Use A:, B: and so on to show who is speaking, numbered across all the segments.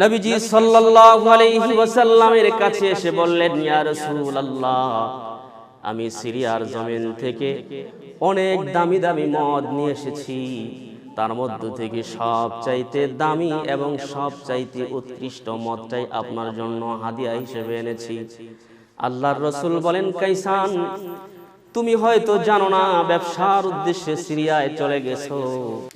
A: নবীজি সাল্লাল্লাহু আলাইহি ওয়াসাল্লামের কাছে এসে বললেন, ইয়া রাসূলুল্লাহ, আমি সিরিয়ার জমিন থেকে অনেক দামি দামি মদ নিয়ে এসেছি। তার মধ্য থেকে সবচাইতে দামি এবং সবচাইতে উৎকৃষ্ট মদটাই আপনার জন্য হাদিয়া হিসেবে এনেছি। আল্লাহর রাসূল বলেন, কাইসান, তুমি হয়তো জানো না, ব্যবসার উদ্দেশ্যে সিরিয়ায় চলে গেছো।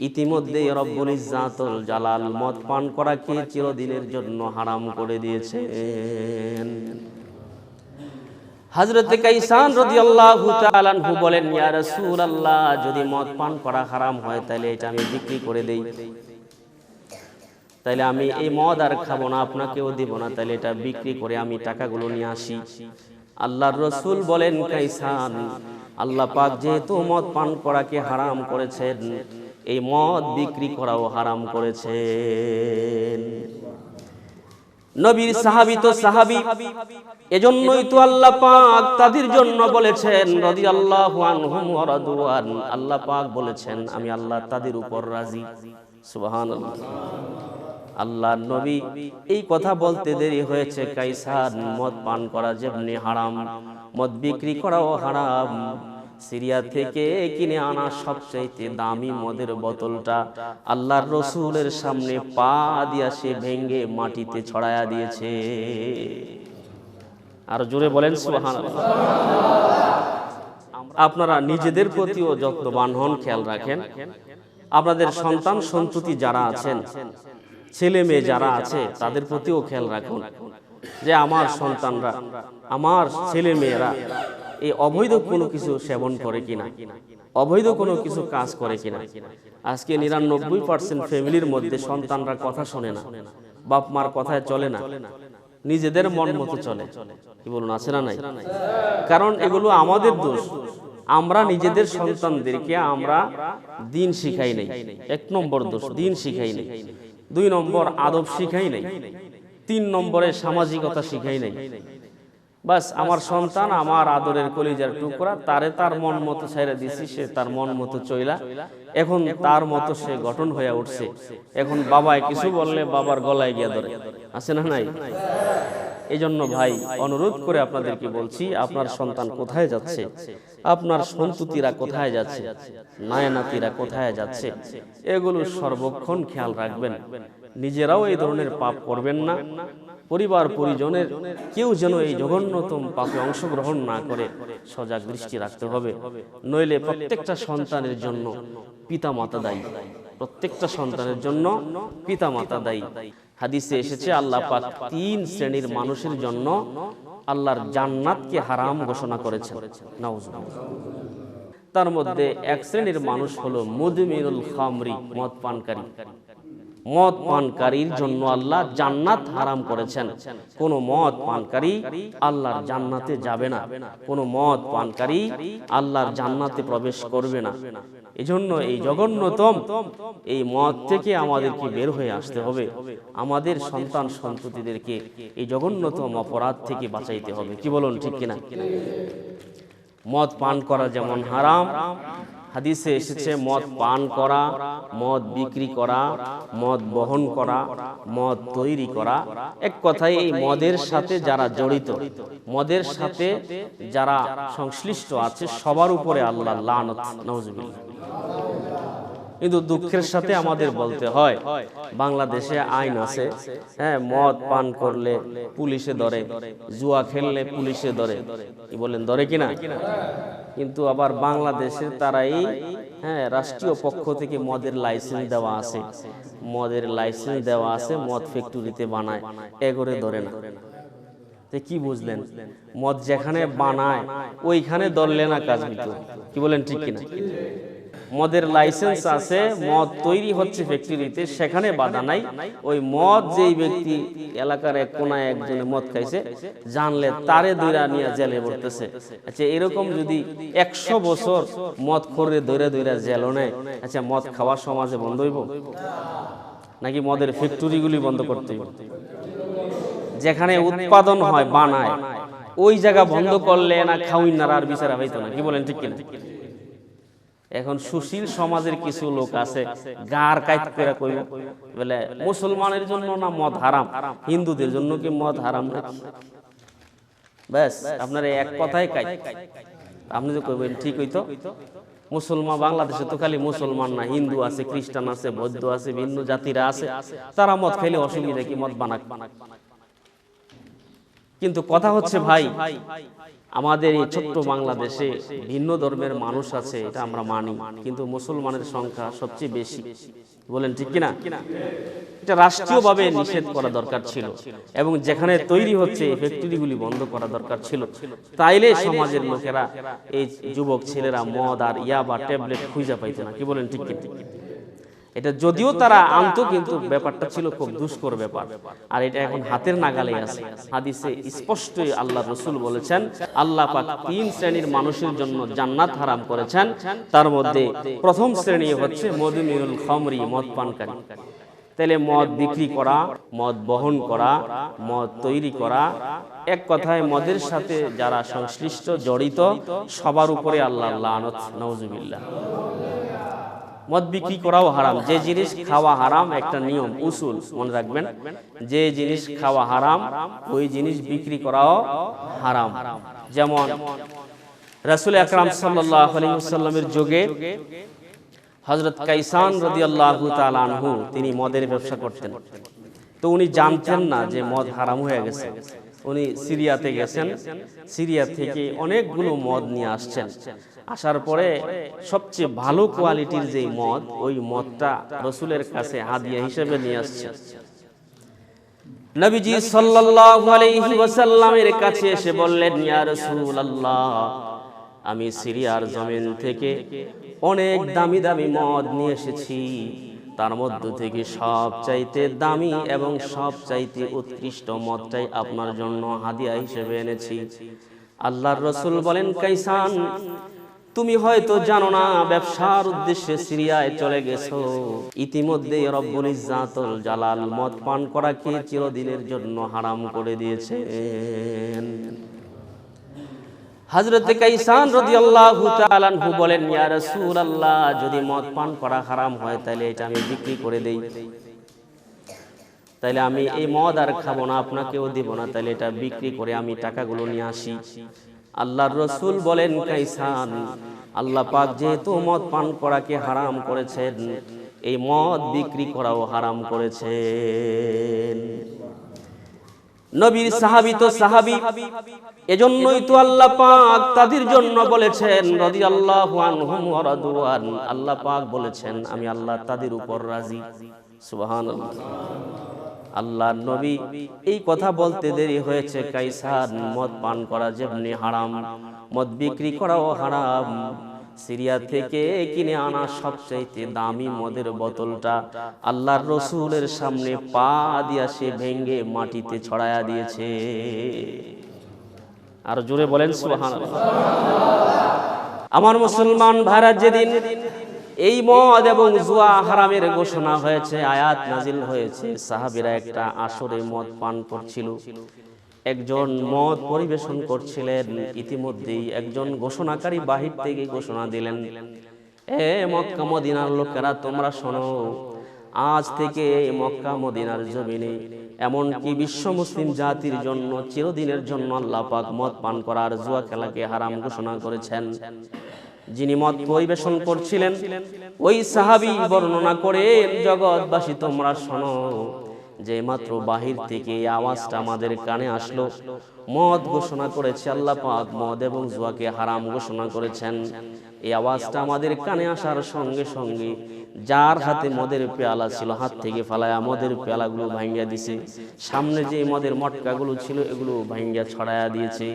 A: ইতিমধ্যে রব্বুল ইজ্জাতুল জালাল মদ পান করাকে চিরদিনের জন্য হারাম করে দিয়েছেন। হযরত কাইসান রাদিয়াল্লাহু তাআলা আনহু বলেন, ইয়া রাসূলুল্লাহ, যদি মদ পান করা হারাম হয় তাহলে এটা আমি বিক্রি করে দেই, তাইলে আমি এই মদ আর খাবো না, আপনাকেও দেব না, তাইলে এটা বিক্রি করে আমি টাকাগুলো নিয়ে আসি। আল্লাহর রাসূল বলেন, কাইসান, আল্লাহ পাক যেহেতু মদ পান করাকে হারাম করেছেন, এই মদ বিক্রি করাও হারাম করেছেন। নবীর সাহাবী তো সাহাবী, এজন্যই তো আল্লাহ পাক তাদের জন্য বলেছেন রাদিয়াল্লাহু আনহুম ওয়া রাদওয়ান। আল্লাহ পাক বলেছেন, আমি আল্লাহ তাদের উপর রাজি। সুবহানাল্লাহ। আল্লাহর নবী এই কথা বলতে দেরি হয়েছে, কাইসান, মদ পান করা যেমনি হারাম, মদ বিক্রি করাও হারাম। সিরিয়া থেকে কিনে আনা সবচাইতে দামি মদের বোতলটা আল্লাহর রাসূলের সামনে পা দিয়া সে ভেঙে মাটিতে ছড়ায়া দিয়েছে। আর জোরে বলেন সুবহানাল্লাহ। আপনারা নিজেদের প্রতিও যত্নবান হন, খেয়াল রাখেন। আপনাদের সন্তান সন্ততি যারা আছেন, ছেলে মেয়ে যারা আছে, তাদের প্রতিও খেয়াল রাখুন যে আমার সন্তানরা, আমার ছেলে মেয়েরা এই অবৈধ কোনো কিছু সেবন করে কিনা, অবৈধ কোনো কিছু কাজ করে কিনা। আজকে 99% ফ্যামিলির মধ্যে সন্তানরা কথা শোনে না, বাপ মার কথায় চলে না, নিজেদের মন মতো চলে। কি বলুন, আছে না নাই? কারণ এগুলো আমাদের দোষ। আমরা নিজেদের সন্তানদেরকে আমরা দিন শিখাই নাই। 1 নম্বর দোষ, দিন শিখাই নাই। 2 নম্বর, আদব শিখাই নাই। 3 নম্বরে, সামাজিকতা শিখাই নাই। বাস, আমার সন্তান আমার আদরের কলিজার টুকরা, তারে তার মন মতো ছেড়ে দিছি, সে তার মন মতো চইলা, এখন তার মতো সে গঠন হয়ে উঠছে। এখন বাবায় কিছু বললে বাবার গলায় গিয়ে ধরে, আছে না নাই? এই জন্য ভাই, অনুরোধ করে আপনাদেরকে বলছি, আপনার সন্তান কোথায় যাচ্ছে, আপনার সন্ততিরা কোথায় যাচ্ছে, নায়নাতিরা কোথায় যাচ্ছে, এগুলো সর্বক্ষণ খেয়াল রাখবেন। নিজেরাও এই ধরনের পাপ করবেন না, পরিবার পরিজনের কেউ যেন এই জঘন্যতম পাপে অংশগ্রহণ না করে সজাগ দৃষ্টি রাখতে হবে। নইলে প্রত্যেকটা সন্তানের জন্য পিতা মাতা দায়ী, প্রত্যেকটা সন্তানের জন্য পিতা মাতা দায়ী। হাদিসে এসেছে, আল্লাহ পাক 3 শ্রেণীর মানুষের জন্য আল্লাহর জান্নাতকে হারাম ঘোষণা করেছেন। নাউজুবিল্লাহ। তার মধ্যে 1 শ্রেণীর মানুষ হলো মুদমিনুল খামরি, মদ পানকারী। মদ পানকারীর জন্য আল্লাহ জান্নাত হারাম করেছেন। কোন মদ পানকারী আল্লাহর জান্নাতে যাবে না, কোন মদ পানকারী আল্লাহর জান্নাতে প্রবেশ করবে না। এজন্য এই জঘন্যতম এই মদ থেকে আমাদেরকে বের হয়ে আসতে হবে। আমাদের সন্তান সন্ততিদেরকে এই জঘন্যতম অপরাধ থেকে বাঁচাইতে হবে। কি বলুন, ঠিক কিনা? মদ পান করা যেমন হারাম, হাদিসে এসেছে মদ পান করা, মদ বিক্রি করা, মদ বহন করা, মদ তৈরি করা, এক কথায় এই মদের সাথে যারা জড়িত, মদের সাথে যারা সংশ্লিষ্ট আছে, সবার উপরে আল্লাহর লানত, নাউজুবিল্লাহ। কিন্তু দুঃখের সাথে আমাদের বলতে হয়, বাংলাদেশে আইন আছে, হ্যাঁ, মদ পান করলে পুলিশে ধরে, জুয়া খেললে পুলিশে ধরে। কি বলেন, ধরে কিনা? কিন্তু আবার বাংলাদেশের তারাই, হ্যাঁ, রাষ্ট্রীয় পক্ষ থেকে মদের লাইসেন্স দেওয়া আছে, মদের লাইসেন্স দেওয়া আছে, মদ ফ্যাক্টরিতে বানায়, এগোরে ধরে না। কি বুঝলেন? মদ যেখানে বানায় ওইখানে ধরলে না কাজ হইতো। কি বলেন, ঠিক কিনা? মদের লাইসেন্স আছে, মদ তৈরি হচ্ছে ফ্যাক্টরিতে, সেখানে বাধা নাই। ওই মদ যেই ব্যক্তি এলাকার এক কোনায় একজনে মদ খাইছে, জানলে তারে দইরা নিয়ে জেলে পড়তেছে। আচ্ছা, এরকম যদি 100 বছর মদ খোরে দইরা দইরা জেলও নেয়, আচ্ছা, মদ খাওয়া সমাজে বন্ধ হইব নাকি মদের ফ্যাক্টরিগুলি বন্ধ করতে হইব? যেখানে উৎপাদন হয়, বানায়, ওই জায়গা বন্ধ করলে না খাউইনার আর বিচারা হইতো না। কি বলেন, ঠিক কিনা? এখন সুশীল সমাজের কিছু লোক আছে গার কাইট করে কইব বলে মুসলমানের জন্য না মদ হারাম, হিন্দুদের জন্য কি মদ হারাম নাকি? ব্যাস আপনার এক কথাই কাইট। আপনি যে কইবেন ঠিক হইতো, মুসলমান বাংলাদেশে তো খালি মুসলমান না, হিন্দু আছে, খ্রিস্টান আছে, বৌদ্ধ আছে, ভিন্ন জাতিরা আছে, তারা মদ খাইলে অসুবিধা কি, মদ বানাক। কিন্তু কথা হচ্ছে ভাই, আমাদের এই ছোট্ট বাংলাদেশে ভিন্ন ধর্মের মানুষ আছে, এটা আমরা মানি, কিন্তু মুসলমানের সংখ্যা সবচেয়ে বেশি। বলেন ঠিক কিনা? এটা রাষ্ট্রীয়ভাবে নিষেধ করা দরকার ছিল, এবং যেখানে তৈরি হচ্ছে এই ফ্যাক্টরিগুলি বন্ধ করা দরকার ছিল। তাইলে সমাজের লোকেরা, এই যুবক ছেলেরা মদ আর ইয়াবা ট্যাবলেট খুঁজে পাইতো না। কি বলেন ঠিক কিনা? এটা যদিও তারা আনতো, কিন্তু ব্যাপারটা ছিল খুব দুষ্কর ব্যাপার, আর এটা এখন হাতের নাগালে আছে। হাদিসে স্পষ্টই আল্লাহ রাসূল বলেছেন, আল্লাহ পাক 3 শ্রেণীর মানুষের জন্য জান্নাত হারাম করেছেন। তার মধ্যে প্রথম শ্রেণী হচ্ছে মদমিনুল খামরি, মদ পানকারী। তাহলে মদ বিক্রি করা, মদ বহন করা, মদ তৈরি করা, এক কথায় মদের সাথে যারা সংশ্লিষ্ট জড়িত সবার উপরে আল্লাহ লানত, নাউজুবিল্লাহ। মদ বিক্রি করাও হারাম। যে জিনিস খাওয়া হারাম, একটা নিয়ম উসুল মনে রাখবেন, যে জিনিস খাওয়া হারাম ওই জিনিস বিক্রি করাও হারাম। যেমন রাসূল আকরাম সাল্লাল্লাহু আলাইহি ওয়াসাল্লামের যুগে হযরত কাইসান রাদিয়াল্লাহু তাআলা আনহু তিনি মদের ব্যবসা করতেন। তো উনি জানতেন না যে মদ হারাম হয়ে গেছে। উনি সিরিয়াতে গেছেন, সিরিয়া থেকে অনেকগুলো মদ নিয়ে আসছেন। আসার পরে সবচেয়ে ভালো কোয়ালিটির যে মদ, ওই মদটা রাসূলের কাছে হাদিয়া হিসেবে নিয়ে আসছেন। নবীজি সাল্লাল্লাহু আলাইহি ওয়াসাল্লামের কাছে এসে বললেন, ইয়া রাসূলুল্লাহ, আমি সিরিয়ার জমিন থেকে অনেক দামি দামি মদ নিয়ে এসেছি, তার মধ্য থেকে সবচাইতে দামি এবং সবচাইতে উৎকৃষ্ট মদটাই আপনার জন্য হাদিয়া হিসেবে এনেছি। আল্লাহর রাসূল বলেন, কাইসান, তুমি হয়তো জানো না, ব্যবসার উদ্দেশ্যে সিরিয়ায় চলে গেছো, ইতিমধ্যে রব্বুল ইজ্জাতুল জালাল মদ পান করাকে চিরদিনের জন্য হারাম করে দিয়েছেন। হযরত কাইসান রাদিয়াল্লাহু তাআলা আনহু বলেন, ইয়া রাসূলুল্লাহ, যদি মদ পান করা হারাম হয় তাহলে এটা আমি বিক্রি করে দেই, তাহলে আমি এই মদ আর খাবো না, আপনাকেও দিব না, তাহলে এটা বিক্রি করে আমি টাকাগুলো নিয়ে আসি। আল্লাহর রাসূল বলেন, কাইসান, আল্লাহ পাক যেহেতু মদ পান করাকে হারাম করেছেন, এই মদ বিক্রি করাও হারাম করেছেন। নবীর সাহাবী তো সাহাবী, এজন্যই তো আল্লাহ পাক তাদের জন্য বলেছেন রাদিয়াল্লাহু আনহুম ওয়া রাদওয়ান। আল্লাহ পাক বলেছেন, আমি আল্লাহ তাদের উপর রাজি। সুবহানাল্লাহ। আল্লাহ নবী এই কথা বলতে দেরি হয়েছে, কাইসান, মদ পান করা যেমনি হারাম, মদ বিক্রি করাও হারাম। সিরিয়া থেকে কিনে আনা সবচাইতে দামি মদের বোতলটা আল্লাহর রাসূলের সামনে পা দিয়া সে ভেঙে মাটিতে ছড়ায়া দিয়েছে। আর জোরে বলেন সুবহানাল্লাহ। আমার মুসলমান ভাইরা, যেদিন এই মদ এবং জুয়া হারামের ঘোষণা হয়েছে, আয়াত নাজিল হয়েছে, সাহাবীরা একটা আসরে মদ পান করছিল, একজন মদ পরিবেশন করছিলেন। ইতিমধ্যেই একজন ঘোষণাকারী বাহির থেকে ঘোষণা দিলেন, এ মক্কা মদিনার লোকেরা, তোমরা শোনো, আজ থেকে মক্কা মদিনার জমিনে এমনকি বিশ্ব মুসলিম জাতির জন্য চিরদিনের জন্য আল্লাহ পাক মদ পান করার জুয়া খেলাকে হারাম ঘোষণা করেছেন। যিনি মদ পরিবেশন করছিলেন ওই সাহাবী বর্ণনা করেন, জগৎবাসী তোমরা শোনো, যে মাত্র বাহির থেকে এই আওয়াজটা আমাদের কানে আসলো, মদ ঘোষণা করেছে আল্লাহ পাক, মদ এবং জুয়াকে হারাম ঘোষণা করেছেন। এই আওয়াজটা আমাদের কানে আসার সঙ্গে সঙ্গে যার হাতে মদের পেয়ালা ছিল হাত থেকে ফালায়া মদের পেয়ালাগুলো ভাঙ্গিয়া দিছে, সামনে যে মদের মটকাগুলো ছিল এগুলো ভাঙ্গিয়া ছড়ায়া দিয়েছে।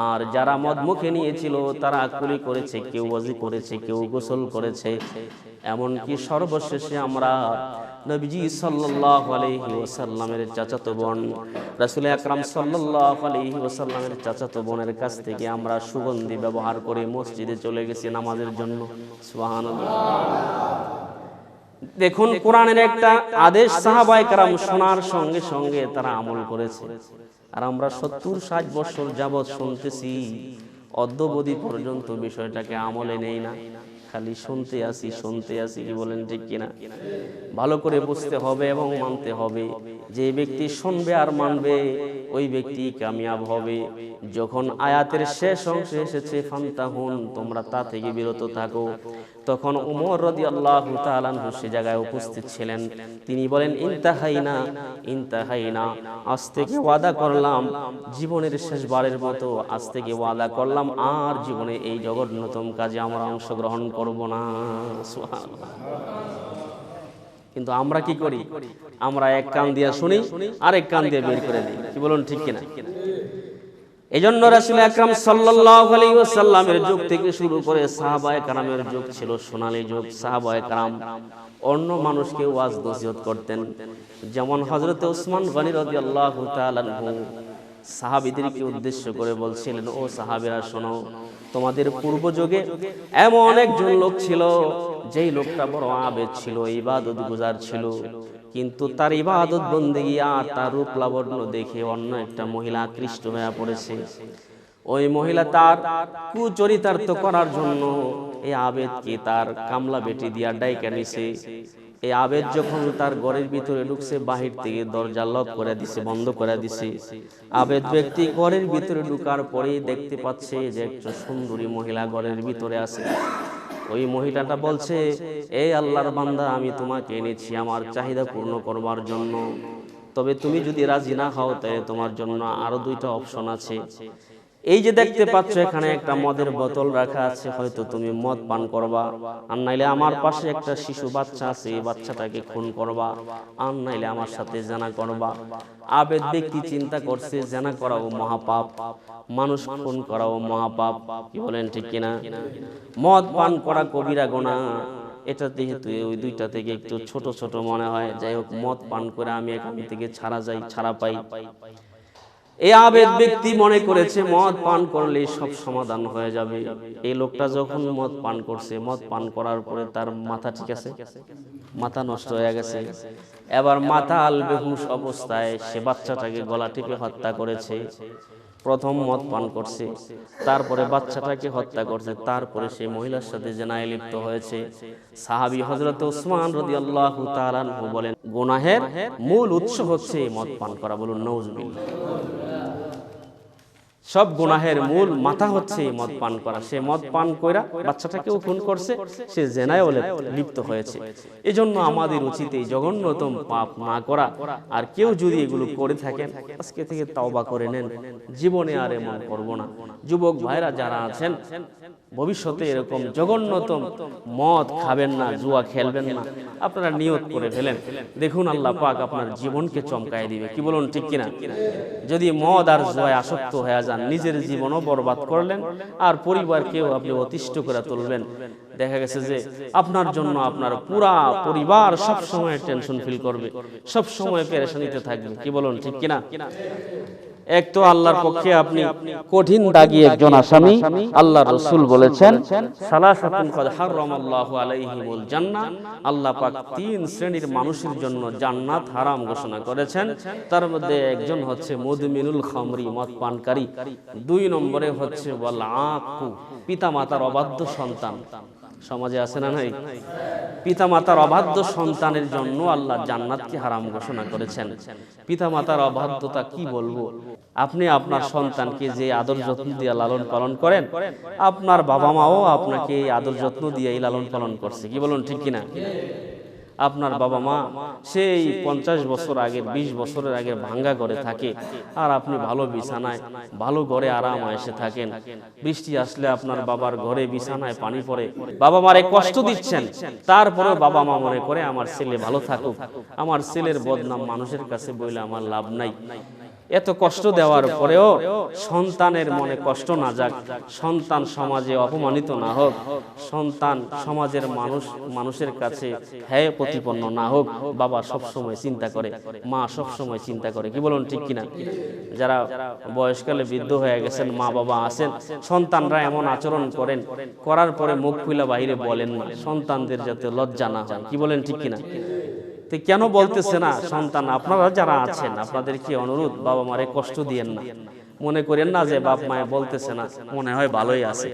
A: আর যারা মদ মুখে নিয়েছিল তারা কুলি করেছে, কেউ ওয়াজি করেছে, কেউ গোসল করেছে। এমনকি সর্বশেষে আমরা নবীজি সাল্লাল্লাহু আলাইহি ওয়াসাল্লামের চাচাতো বোন রাসূল আকরাম সাল্লাল্লাহু আলাইহি ওয়াসাল্লামের চাচাতো বোনের কাছ থেকে আমরা সুগন্ধি ব্যবহার করে মসজিদে চলে গেছি নামাজের জন্য। সুবহানাল্লাহ। দেখুন, কোরআনের একটা আদেশ সাহাবায়ে কেরাম শোনার সঙ্গে সঙ্গে তারা আমল করেছে, আর আমরা 70-60 বছর যাবৎ শুনতেছি, অদ্যবধি পর্যন্ত বিষয়টাকে আমলে নেই না। খালি শুনতে আসি, কি বলেন ঠিক কিনা? ভালো করে বুঝতে হবে এবং মানতে হবে। যে ব্যক্তি শুনবে আর মানবে ওই ব্যক্তি কামিয়াব হবে। যখন আয়াতের শেষ অংশে এসেছে ফান্তাহুন, তোমরা তা থেকে বিরত থাকো, তখন ওমর রাদিয়াল্লাহু তাআলা আনহু সে জায়গায় উপস্থিত ছিলেন। তিনি বলেন ইনতাহাইনা, আজ থেকে ওয়াদা করলাম, জীবনের শেষবারের মতো আজ থেকে ওয়াদা করলাম, আর জীবনে এই জঘন্যতম কাজে আমরা অংশগ্রহণ করব না। সুবহানাল্লাহ। কিন্তু আমরা কি করি? আমরা এক কান দিয়ে শুনি আর এক কান দিয়ে বের করে দিই, কি বলুন ঠিক কিনা? এজন্য রাসূল আকরাম সাল্লাল্লাহু আলাইহি ওয়াসাল্লামের যুগ থেকে শুরু করে সাহাবায়ে কেরামের যুগ ছিল সোনালী যুগ। সাহাবায়ে কেরাম অন্য মানুষকে ওয়াজ নসিহত করতেন। যেমন হযরত ওসমান গনি রাদিয়াল্লাহু তাআলা আনহু সাহাবীদেরকে উদ্দেশ্য করে বলছিলেন, ও সাহাবীরা শোনো, তোমাদের পূর্ব যুগে এমন একজন লোক ছিল, যেই লোকটা বড় আবেদ ছিল, ইবাদত গুজার ছিল, কিন্তু তার ইবাদত বন্দেগী আর তার রূপ লাবণ্য দেখে অন্য একটা মহিলা আকৃষ্ট হয়ে পড়েছে। ওই মহিলা তার কুচরিতার্থ করার জন্য এই আবেদকে তার কামলা বেটি দিয়া ডাইকা নিছে। এই আবেদ যখন তার ঘরের ভিতরে ঢুকছে, বাহির থেকে দরজা লক করে দিছে, বন্ধ করে দিছে। আবেদ ব্যক্তি ঘরের ভিতরে ঢুকার পরেই দেখতে পাচ্ছে যে একটা সুন্দরী মহিলা ঘরের ভিতরে আছে। ওই মহিলাটা বলছে, এই আল্লাহর বান্দা, আমি তোমাকে এনেছি আমার চাহিদা পূর্ণ করবার জন্য, তবে তুমি যদি রাজি না হও তাহলে তোমার জন্য আরো দুইটা অপশন আছে। এই যে দেখতে পাচ্ছ এখানে একটা মদের বোতল রাখা আছে, হয়তো তুমি মদ পান করবা, আর নাইলে আমার পাশে একটা শিশু বাচ্চা আছে, এই বাচ্চাটাকে খুন করবা, আর নাইলে আমার সাথে জিনা করবা। আবেদ ব্যক্তি চিন্তা করছে, জিনা করাও মহাপাপ, মানুষ খুন করাও মহাপাপ, কি বলেন ঠিক কিনা? মদ পান করা কবিরা গুনাহ। এটা যেহেতু ওই দুইটা থেকে একটু ছোট ছোট মনে হয়, যাই হোক, মদ পান করে আমি এখান থেকে ছাড়া পাই। এই আবেদ ব্যক্তি মনে করেছে মদ পান করলে সব সমাধান হয়ে যাবে। এই লোকটা যখন মদ পান করছে, মদ পান করার পরে তার মাথা ঠিক আছে, মাথা নষ্ট হয়ে গেছে। এবার মাতাল বেহুশ অবস্থায় সে বাচ্চাটাকে গলা টিপে হত্যা করেছে। প্রথম মদ পান করছে, তারপরে বাচ্চাটাকে হত্যা করছে, তারপরে সেই মহিলার সাথে জিনায় লিপ্ত হয়েছে। সাহাবী হযরত ওসমান রাদিয়াল্লাহু তাআলা আনহু বলেন, গুনাহের মূল উৎস হচ্ছে মদ পান করা। বলুন নাউজুবিল্লাহ। সব গুনাহের মূল মাথা হচ্ছে মদ পান করা। সে মদ পান কইরা বাচ্চাটাকেও খুন করছে, সে জিনায়ও লিপ্ত হয়েছে। এজন্য আমাদের উচিত এই জঘন্যতম পাপ না করা। আর কেউ যদি এগুলো করে থাকেন, আজকে থেকে তওবা করে নেন, জীবনে আর এমন করব না। যুবক ভাইরা যারা আছেন, ভবিষ্যতে এরকম জঘন্যতম মদ খাবেন না, জুয়া খেলবেন না, আপনারা নিয়ত করে ফেলেন। দেখুন আল্লাহ পাক আপনার জীবনকে চমকায় দিবে, কি বলুন ঠিক কিনা? যদি মদ আর জুয়ায় আসক্ত হয়ে যান, নিজের জীবনও বরবাদ করলেন, আর পরিবারকেও আপনি অতিষ্ঠ করে তুলবেন। দেখা গেছে যে আপনার জন্য আপনার পুরা পরিবার সব সময় টেনশন ফিল করবে, সব সময় পেরেশানিতে থাকবে, কি বলুন ঠিক কিনা? এক তো আল্লাহর পক্ষে আপনি কঠিন দাগী একজন আসামি। আল্লাহর রাসূল বলেছেন, সালাসাতুন ক্বাদ হারামাল্লাহু আলাইহিমুল জান্নাহ, আল্লাহ পাক তিন শ্রেণীর মানুষের জন্য জান্নাত হারাম ঘোষণা করেছেন। তার মধ্যে একজন হচ্ছে মুদমিনুল খামরি, মদ পানকারী। দুই নম্বরে হচ্ছে ওয়াল আকু, পিতামাতার অবাধ্য সন্তান। সমাজে আছে না নাই? পিতামাতার অবাধ্য সন্তানের জন্য আল্লাহ জান্নাতকে হারাম ঘোষণা করেছেন। পিতামাতার অবাধ্যতা কি বলবো? আপনি আপনার সন্তানকে যে আদর যত্ন দিয়ে লালন পালন করেন, আপনার বাবা মাও আপনাকে এই আদর যত্ন দিয়ে লালন পালন করছে, কি বলুন ঠিক কিনা? আপনার বাবা মা সেই 50 বছর আগে, 20 বছরের আগে ভাঙ্গা ঘরে থাকে, আর আপনি ভালো বিছানায়, ভালো ঘরে আরাম এসে থাকেন। বৃষ্টি আসলে আপনার বাবার ঘরে বিছানায় পানি পড়ে, বাবা মারে কষ্ট দিচ্ছেন, তারপরে বাবা মা মনে করে আমার ছেলে ভালো থাকুক, আমার ছেলের বদনাম মানুষের কাছে বইলে আমার লাভ নাই। এত কষ্ট দেওয়ার পরেও সন্তানের মনে কষ্ট না যাক, সন্তান সমাজে অপমানিত না হোক, সন্তান সমাজের মানুষের কাছে হেয় প্রতিপন্ন না হোক, বাবা সব সময় চিন্তা করে, মা সব সময় চিন্তা করে, কি বলুন ঠিক কিনা? যারা বয়সকালে বৃদ্ধ হয়ে গেছেন, মা বাবা আছেন, সন্তানরা এমন আচরণ করেন, করার পরে মুখ খুলে বাইরে বলেন না, সন্তানদের যাতে লজ্জা না হয়, কি বলেন ঠিক কিনা? তো কেন বলতেছে না সন্তান? আপনারা যারা আছেন, আপনাদেরকে অনুরোধ, বাবা মারে কষ্ট দিয়েন না, মনে করেন না যে বাপ মায়ে বলতেছে না, মনে হয় ভালোই আছে।